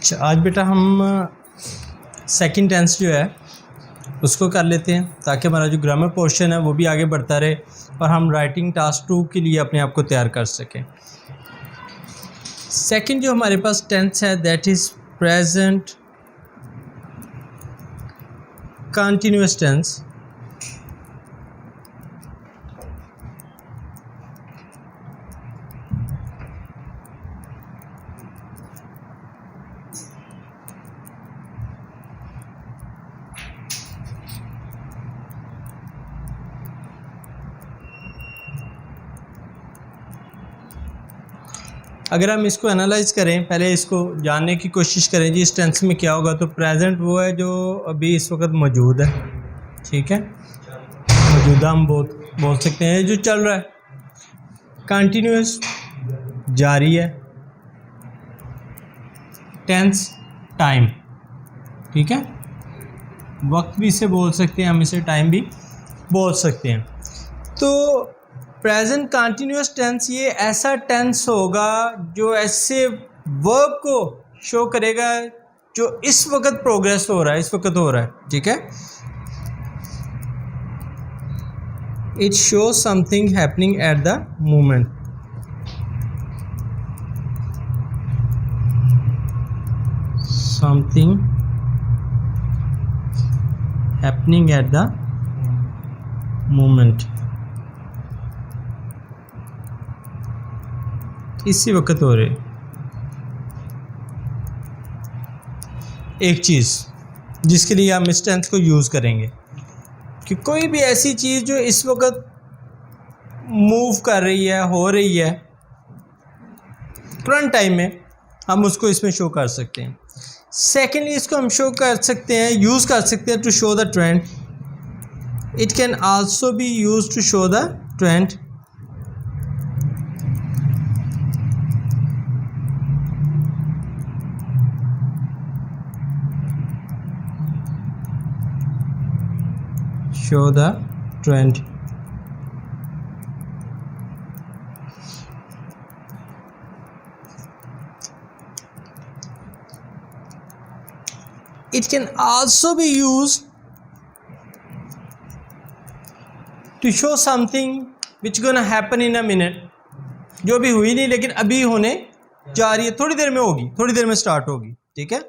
अच्छा, आज बेटा हम सेकंड टेंस जो है उसको कर लेते हैं ताकि हमारा जो ग्रामर पोर्शन है वो भी आगे बढ़ता रहे और हम राइटिंग टास्क 2 के लिए अपने आप को तैयार कर सकें। सेकंड जो हमारे पास टेंस है that is present continuous tense. अगर हम इसको एनालाइज करें, पहले इसको जानने की कोशिश करें जी इस टेंस में क्या होगा, तो प्रेजेंट वो है जो अभी इस वक्त मौजूद है, ठीक है, मौजूदा हम बोल सकते हैं जो चल रहा है। कंटिन्यूअस जारी है। टेंस टाइम, ठीक है, वक्त भी इसे बोल सकते हैं, हम इसे टाइम भी बोल सकते हैं। तो प्रेजेंट कंटिन्यूअस टेंस ये ऐसा टेंस होगा जो ऐसे वर्ब को शो करेगा जो इस वक्त प्रोग्रेस हो रहा है, इस वक्त हो रहा है, ठीक है। It show something happening at the moment. Something happening at the moment, इसी वक्त हो रहे एक चीज़ जिसके लिए हम इस टेंस को यूज़ करेंगे कि कोई भी ऐसी चीज़ जो इस वक्त मूव कर रही है, हो रही है करंट टाइम में, हम उसको इसमें शो कर सकते हैं। सेकेंडली इसको हम शो कर सकते हैं, यूज़ कर सकते हैं to show the trend. It can also be use to show the trend. Show the trend. It can also be used to show something which gonna happen in a minute, जो अभी हुई नहीं लेकिन अभी होने जा रही है, थोड़ी देर में होगी, थोड़ी देर में स्टार्ट होगी, ठीक है।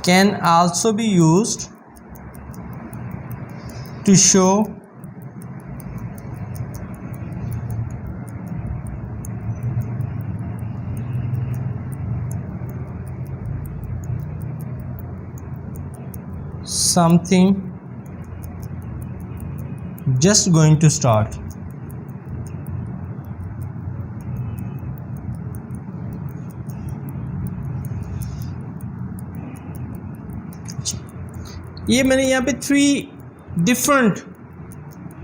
Can also be used to show something just going to start. ये मैंने यहाँ पे 3 डिफरेंट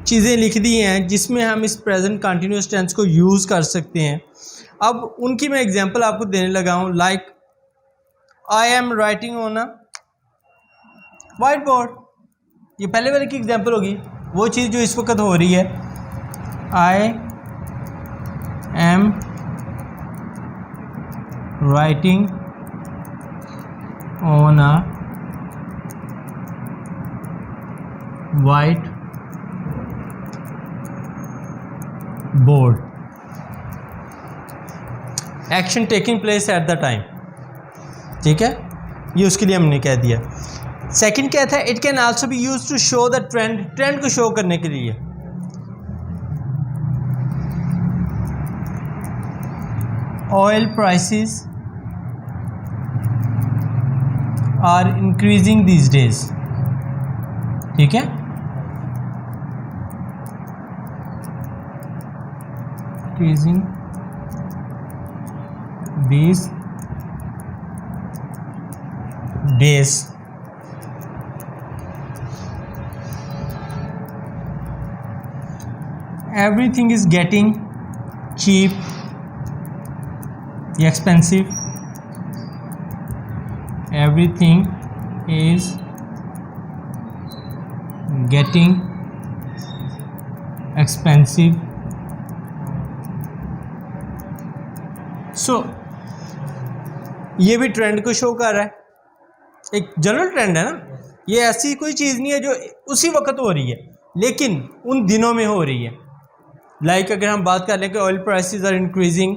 चीज़ें लिख दी हैं जिसमें हम इस प्रेजेंट कंटिन्यूअस टेंस को यूज़ कर सकते हैं। अब उनकी मैं एग्जांपल आपको देने लगा हूँ। Like I am writing on a white board, ये पहले वाले की एग्जांपल होगी, वो चीज़ जो इस वक्त हो रही है। I am writing on a white board, action taking place at the time, ठीक है, ये उसके लिए हमने कह दिया। सेकंड क्या था, it can also be use to show the trend, trend को शो करने के लिए। Oil prices are increasing these days, ठीक है, increasing these days। Everything is getting cheap, expensive, everything is getting expensive, सो ये भी ट्रेंड को शो कर रहा है, एक जनरल ट्रेंड है ना, ये ऐसी कोई चीज़ नहीं है जो उसी वक्त हो रही है, लेकिन उन दिनों में हो रही है। लाइक अगर हम बात कर लें कि ऑयल प्राइसेस आर इंक्रीजिंग,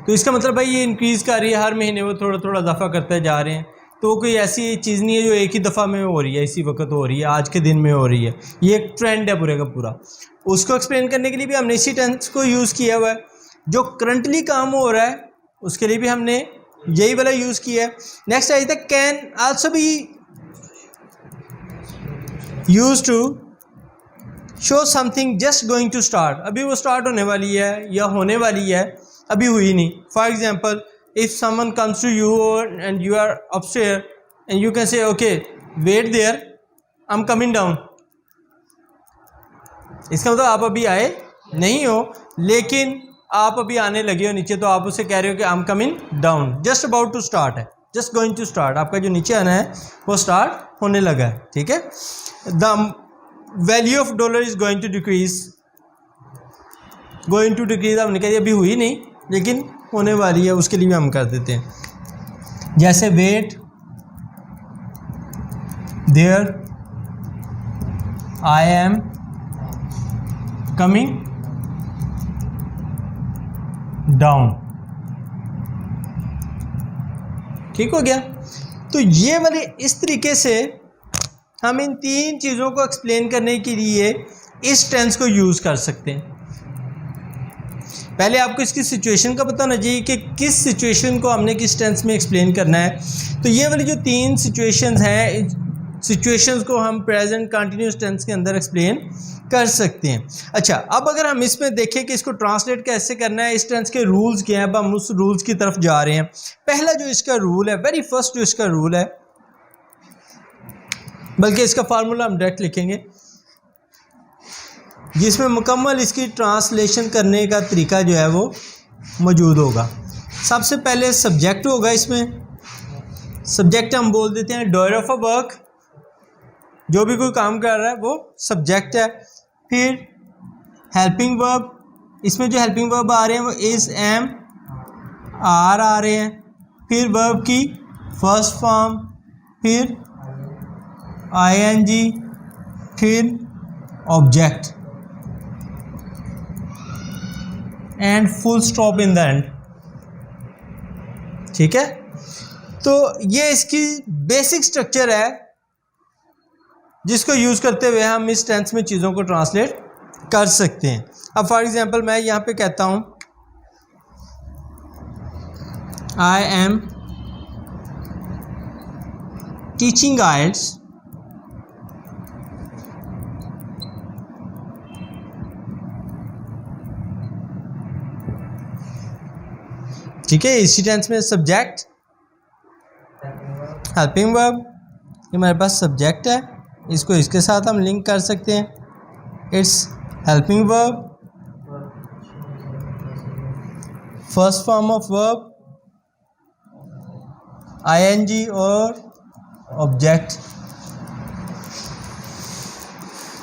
तो इसका मतलब भाई ये इंक्रीज़ कर रही है, हर महीने वो थोड़ा थोड़ा इजाफा करते जा रहे हैं। तो कोई ऐसी चीज़ नहीं है जो एक ही दफ़ा में हो रही है, इसी वक्त हो रही है, आज के दिन में हो रही है। ये एक ट्रेंड है पूरे का पूरा। उसको एक्सप्लेन करने के लिए भी हमने इसी टेंस को यूज़ किया हुआ है। जो करंटली काम हो रहा है उसके लिए भी हमने यही वाला यूज़ किया है। नेक्स्ट आई था can also be use to show something just going to start, अभी वो स्टार्ट होने वाली है या होने वाली है, अभी हुई नहीं। For example if someone comes to you and you are upstairs and you can say okay wait there I'm coming down, इसका मतलब आप अभी आए नहीं हो लेकिन आप अभी आने लगे हो नीचे, तो आप उसे कह रहे हो कि I'm coming down, just about to start है, just going to start, आपका जो नीचे आना है वो स्टार्ट होने लगा है। ठीक है, the value of dollar is going to decrease, going to decrease आपने कह दिया अभी हुई नहीं लेकिन होने वाली है, उसके लिए भी हम कर देते हैं। जैसे wait there I am coming down. ठीक हो गया। तो ये वाले इस तरीके से हम इन तीन चीज़ों को एक्सप्लेन करने के लिए इस टेंस को यूज़ कर सकते हैं। पहले आपको इसकी सिचुएशन का पता होना चाहिए कि किस सिचुएशन को हमने किस टेंस में एक्सप्लेन करना है। तो ये वाली जो तीन सिचुएशंस हैं, सिचुएशंस को हम प्रेजेंट कंटिन्यूस टेंस के अंदर एक्सप्लेन कर सकते हैं। अच्छा, अब अगर हम इसमें देखें कि इसको ट्रांसलेट कैसे करना है, इस टेंस के रूल्स क्या हैं, अब हम उस रूल्स की तरफ जा रहे हैं। पहला जो इसका रूल है, वेरी फर्स्ट जो इसका रूल है, बल्कि इसका फार्मूला हम डायरेक्ट लिखेंगे जिसमें मुकम्मल इसकी ट्रांसलेशन करने का तरीका जो है वो मौजूद होगा। सबसे पहले सब्जेक्ट होगा, इसमें सब्जेक्ट हम बोल देते हैं डूअर ऑफ अ वर्क, जो भी कोई काम कर रहा है वो सब्जेक्ट है। फिर हेल्पिंग वर्ब, इसमें जो हेल्पिंग वर्ब आ रहे हैं वो इज़, एम, आर आ रहे हैं। फिर वर्ब की फर्स्ट फॉर्म, फिर आईएनजी, फिर object and full stop in the end. ठीक है, तो ये इसकी बेसिक स्ट्रक्चर है जिसको यूज़ करते हुए हम इस टेंस में चीज़ों को ट्रांसलेट कर सकते हैं। अब फॉर एग्जांपल मैं यहाँ पे कहता हूँ आई एम टीचिंग आइल्स ठीक है, इसी टेंस में सब्जेक्ट, हेल्पिंग वर्ब, ये हमारे पास सब्जेक्ट है, इसको इसके साथ हम लिंक कर सकते हैं। It's helping verb, first form of verb, ING और ऑब्जेक्ट।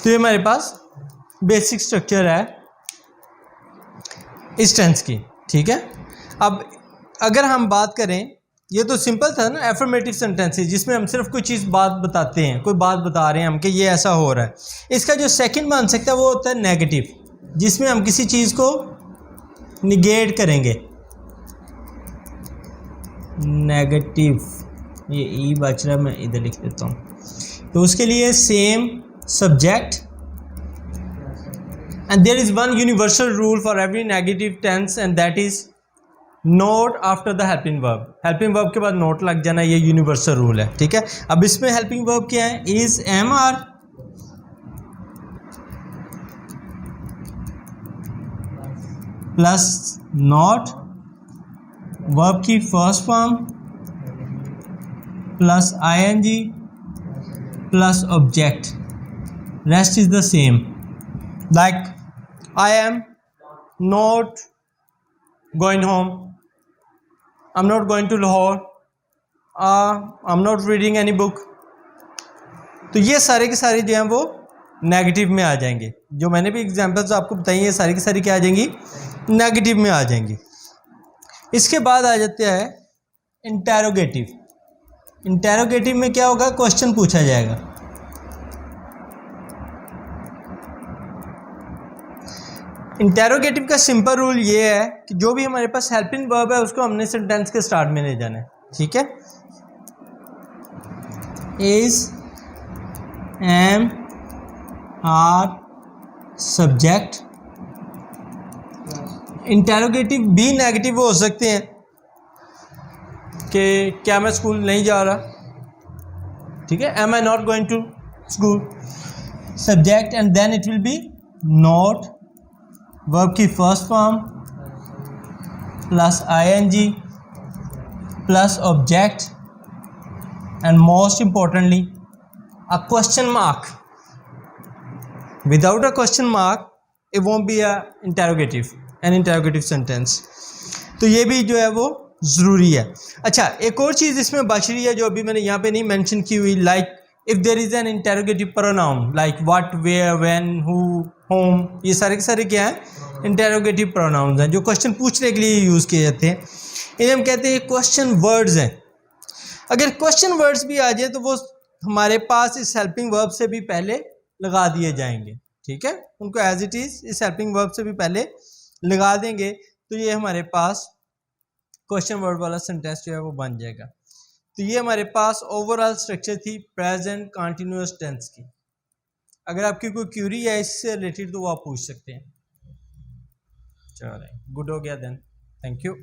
तो ये हमारे पास बेसिक स्ट्रक्चर है इस टेंस की। ठीक है, अब अगर हम बात करें, ये तो सिंपल था ना, एफर्मेटिव सेंटेंसेस जिसमें हम सिर्फ कोई चीज़ बात बताते हैं, कोई बात बता रहे हैं हम कि ये ऐसा हो रहा है। इसका जो सेकंड बन सकता है वो होता है नेगेटिव, जिसमें हम किसी चीज़ को निगेट करेंगे। नेगेटिव, ये ई बच रहा है, मैं इधर लिख देता हूँ। तो उसके लिए same subject, and there is one universal rule for every negative tense and that is not after the helping verb. Helping verb के बाद नोट लग जाना, ये यूनिवर्सल रूल है। ठीक है, अब इसमें हेल्पिंग वर्ब क्या है, is, am, are. Plus not, verb की first form, plus ING, plus object, rest is the same. Like I am not going home, I'm not going to Lahore, I'm not reading any book। तो ये सारे के सारे जो हैं वो negative में आ जाएंगे। जो मैंने भी एग्जांपल्स आपको बताई, ये सारी की सारी क्या आ जाएंगी, नेगेटिव में आ जाएंगी। इसके बाद आ जाता है इंटेरोगेटिव। इंटेरोगेटिव में क्या होगा, क्वेश्चन पूछा जाएगा। इंटेरोगेटिव का सिंपल रूल ये है कि जो भी हमारे पास हेल्पिंग वर्ब है उसको हमने सेंटेंस के स्टार्ट में ले जाना है, ठीक है। Is, am, are, subject. Interrogative भी नेगेटिव हो सकते हैं कि क्या मैं स्कूल नहीं जा रहा, ठीक है, am I not going to school, subject, and then it will be not, verb की first form plus ING plus object, and most importantly a question mark. Without a question mark it won't be a interrogative, an interrogative sentence. तो ये भी जो है वो ज़रूरी है। अच्छा, एक और चीज़ इसमें बच रही है जो अभी मैंने यहाँ पे नहीं मेंशन की हुई, like if there is an interrogative pronoun like what, where, when, who, whom, ये सारे के सारे क्या हैं, इंटेरोगेटिव प्रोनाउंस हैं जो क्वेश्चन पूछने के लिए यूज़ किए जाते हैं। इन्हें हम कहते हैं क्वेश्चन वर्ड्स हैं। अगर क्वेश्चन वर्ड्स भी आ जाए तो वो हमारे पास इस हेल्पिंग वर्ब से भी पहले लगा दिए जाएंगे, ठीक है, उनको एज इट इज़ इस हेल्पिंग वर्ब से भी पहले लगा देंगे, तो ये हमारे पास क्वेश्चन वर्ड वाला सेंटेंस जो है वो बन जाएगा। तो ये हमारे पास ओवरऑल स्ट्रक्चर थी प्रेजेंट कंटिन्यूअस टेंस की। अगर आपकी कोई क्यूरी है इससे रिलेटेड तो वो आप पूछ सकते हैं। चलो गुड हो गया देन, थैंक यू।